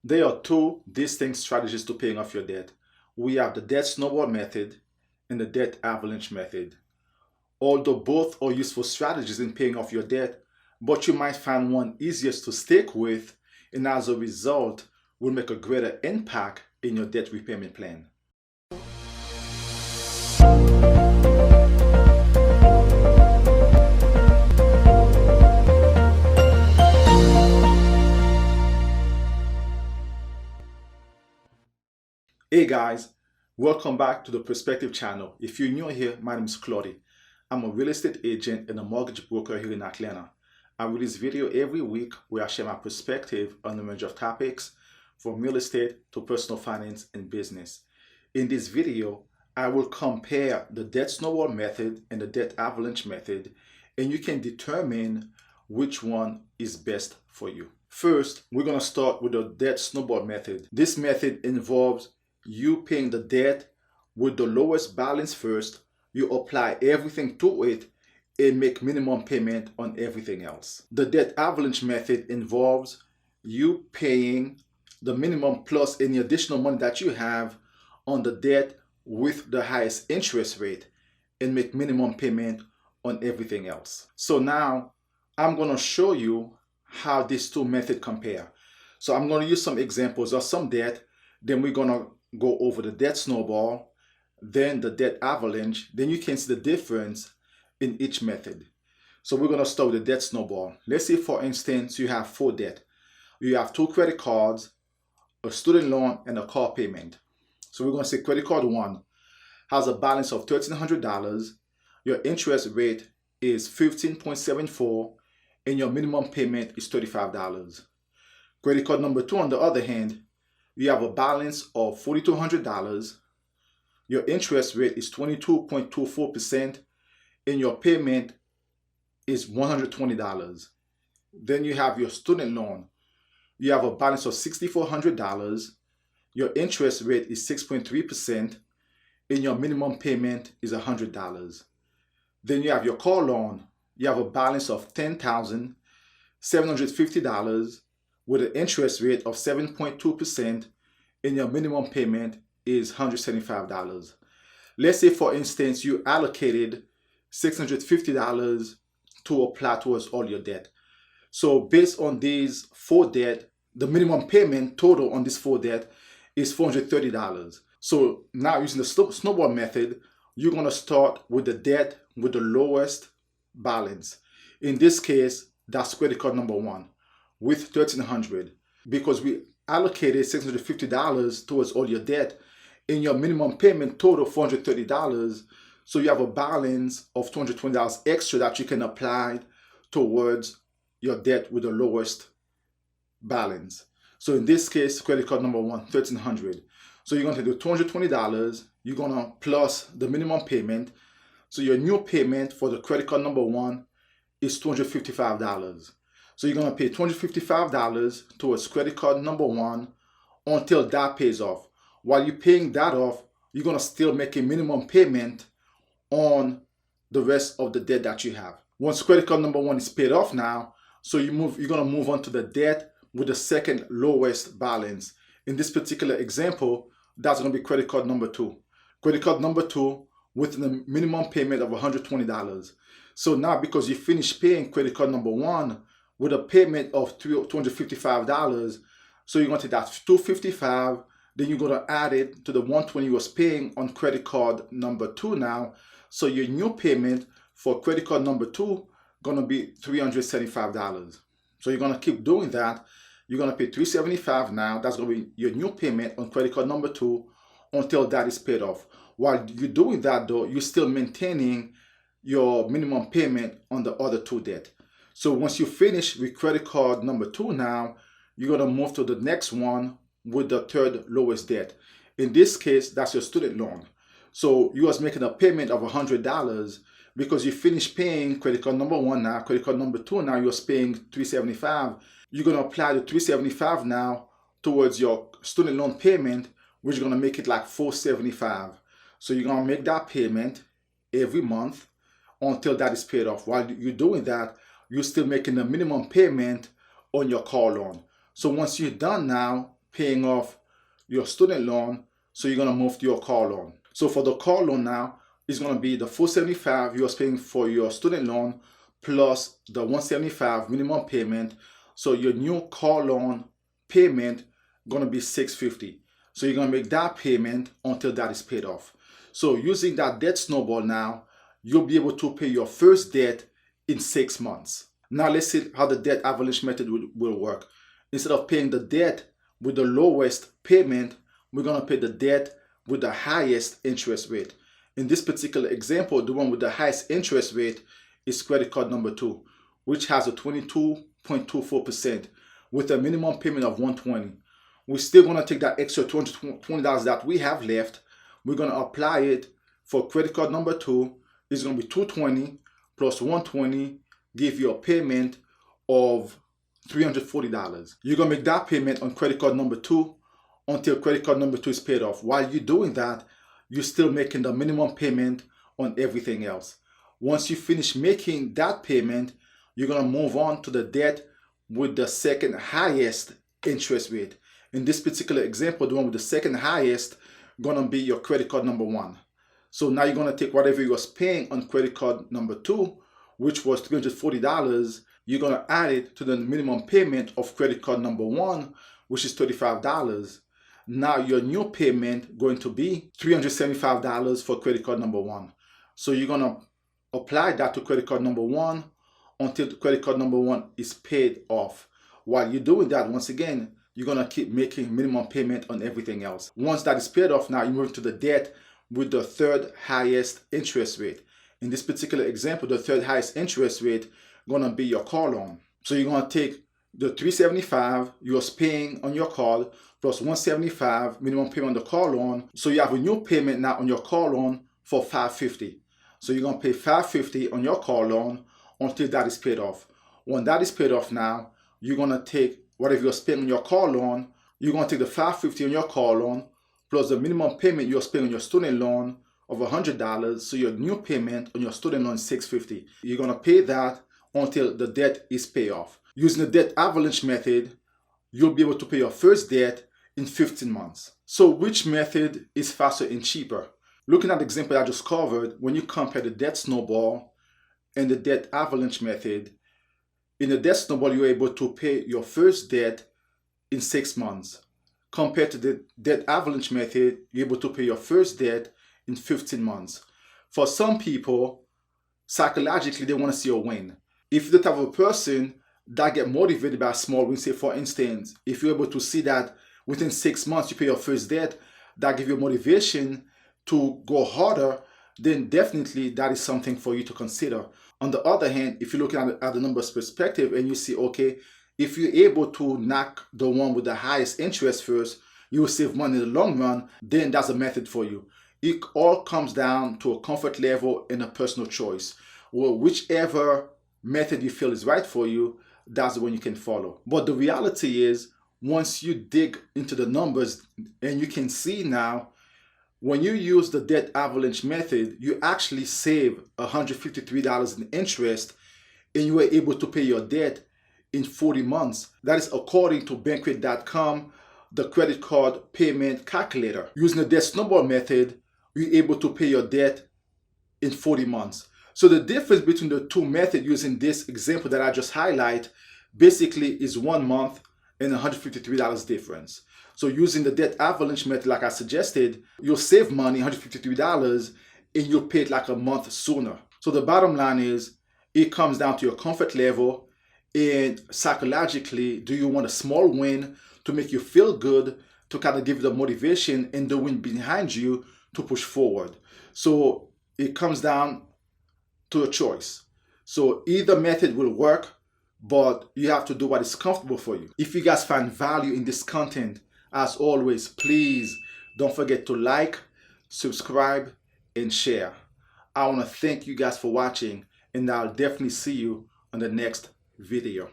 There are two distinct strategies to paying off your debt. We have the debt snowball method and the debt avalanche method. Although both are useful strategies in paying off your debt, but you might find one easiest to stick with, and as a result, will make a greater impact in your debt repayment plan. Hey guys, welcome back to the Perspective channel. If you're new here, my name is Claudia. I'm a real estate agent and a mortgage broker here in Atlanta. I release video every week where I share my perspective on a range of topics from real estate to personal finance and business. In this video, I will compare the debt snowball method and the debt avalanche method, and you can determine which one is best for you. First, we're going to start with the debt snowball method. This method involves you paying the debt with the lowest balance first. You apply everything to it and make minimum payment on everything else. The debt avalanche method involves you paying the minimum plus any additional money that you have on the debt with the highest interest rate and make minimum payment on everything else. So now I'm going to show you how these two methods compare. So I'm going to use some examples of some debt, then we're going to go over the debt snowball, then the debt avalanche, then you can see the difference in each method. So we're going to start with the debt snowball. Let's say, for instance, you have four debt. You have two credit cards, a student loan, and a car payment. So we're going to say credit card one has a balance of $1,300. Your interest rate is 15.74, and your minimum payment is $35. Credit card number two, on the other hand, you have a balance of $4,200. Your interest rate is 22.24%, and your payment is $120. Then you have your student loan. You have a balance of $6,400. Your interest rate is 6.3%, and your minimum payment is $100. Then you have your car loan. You have a balance of $10,750 with an interest rate of 7.2%, and your minimum payment is $175. Let's say, for instance, you allocated $650 to apply towards all your debt. So based on these four debt, the minimum payment total on this four debt is $430. So now, using the snowball method, you're going to start with the debt with the lowest balance. In this case, that's credit card number one with $1,300, because we allocated $650 towards all your debt, and your minimum payment total $430. So you have a balance of $220 extra that you can apply towards your debt with the lowest balance. So in this case, credit card number one, $1,300. So you're going to do $220. You're going to plus the minimum payment. So your new payment for the credit card number one is $255. So you're going to pay $255 towards credit card number one until that pays off. While you're paying that off, you're going to still make a minimum payment on the rest of the debt that you have. Once credit card number one is paid off now, so you're going to move on to the debt with the second lowest balance. In this particular example, that's going to be credit card number two. Credit card number two with the minimum payment of $120. So now, because you finished paying credit card number one with a payment of $255, so you're going to take that $255, then you're going to add it to the $120 you was paying on credit card number two now. So your new payment for credit card number two going to be $375. So you're going to keep doing that. You're going to pay $375 now. That's going to be your new payment on credit card number two until that is paid off. While you're doing that though, you're still maintaining your minimum payment on the other two debt. So once you finish with credit card number two now, you're going to move to the next one with the third lowest debt. In this case, that's your student loan. So you was making a payment of $100 because you finished paying credit card number one now, credit card number two now, you're paying $375. You're going to apply the $375 now towards your student loan payment, which is going to make it like $475. So you're going to make that payment every month until that is paid off. While you're doing that, you're still making the minimum payment on your car loan. So once you're done now paying off your student loan, so you're going to move to your car loan. So for the car loan now, it's going to be the $475 you're paying for your student loan plus the $175 minimum payment. So your new car loan payment going to be $650. So you're going to make that payment until that is paid off. So using that debt snowball now, you'll be able to pay your first debt in 6 months. Now let's see how the debt avalanche method will work. Instead of paying the debt with the lowest payment, we're going to pay the debt with the highest interest rate. In this particular example, the one with the highest interest rate is credit card number 2, which has a 22.24% with a minimum payment of $120. We're still going to take that extra $220 that we have left. We're going to apply it for credit card number 2. It's going to be $220 plus $120, give you a payment of $340. You're going to make that payment on credit card number 2 until credit card number 2 is paid off. While you're doing that, you're still making the minimum payment on everything else. Once you finish making that payment, you're going to move on to the debt with the second highest interest rate. In this particular example, the one with the second highest going to be your credit card number 1. So now you're going to take whatever you was paying on credit card number 2, which was $340, you're going to add it to the minimum payment of credit card number 1, which is $35. Now your new payment going to be $375 for credit card number 1. So you're going to apply that to credit card number 1 until the credit card number 1 is paid off. While you're doing that, once again, you're going to keep making minimum payment on everything else. Once that is paid off, now you move to the debt with the third highest interest rate. In this particular example, the third highest interest rate going to be your car loan. So you're going to take the $375 you're paying on your card plus $175 minimum payment on the car loan. So you have a new payment now on your car loan for $550. So you're going to pay $550 on your car loan until that is paid off. When that is paid off now, you're going to take whatever you're spending on your car loan, you're going to take the $550 on your car loan plus the minimum payment you're spending on your student loan of $100. So your new payment on your student loan is $650. You're going to pay that until the debt is paid off. Using the debt avalanche method, you'll be able to pay your first debt in 15 months. So which method is faster and cheaper? Looking at the example I just covered, when you compare the debt snowball and the debt avalanche method, in the debt snowball, you're able to pay your first debt in 6 months. Compared to the debt avalanche method, you're able to pay your first debt in 15 months. For some people, psychologically, they want to see a win. If you're the type of person that get motivated by a small win, say for instance, if you're able to see that within 6 months you pay your first debt, that gives you motivation to go harder, then definitely that is something for you to consider. On the other hand, if you're looking at the numbers perspective and you see, okay, if you're able to knock the one with the highest interest first, you will save money in the long run, then that's a method for you. It all comes down to a comfort level and a personal choice. Well, whichever method you feel is right for you, that's the one you can follow. But the reality is, once you dig into the numbers and you can see now, when you use the debt avalanche method, you actually save $153 in interest and you were able to pay your debt in 40 months. That is according to Bankrate.com, the credit card payment calculator. Using the debt snowball method, you're able to pay your debt in 40 months. So the difference between the two methods using this example that I just highlight basically is 1 month and $153 difference. So using the debt avalanche method, like I suggested, you'll save money, $153, and you'll pay it like a month sooner. So the bottom line is, it comes down to your comfort level and psychologically, do you want a small win to make you feel good, to kind of give you the motivation and the wind behind you to push forward. So it comes down to a choice. So either method will work, but you have to do what is comfortable for you. If you guys find value in this content, as always, please don't forget to like, subscribe, and share. I want to thank you guys for watching, and I'll definitely see you on the next video.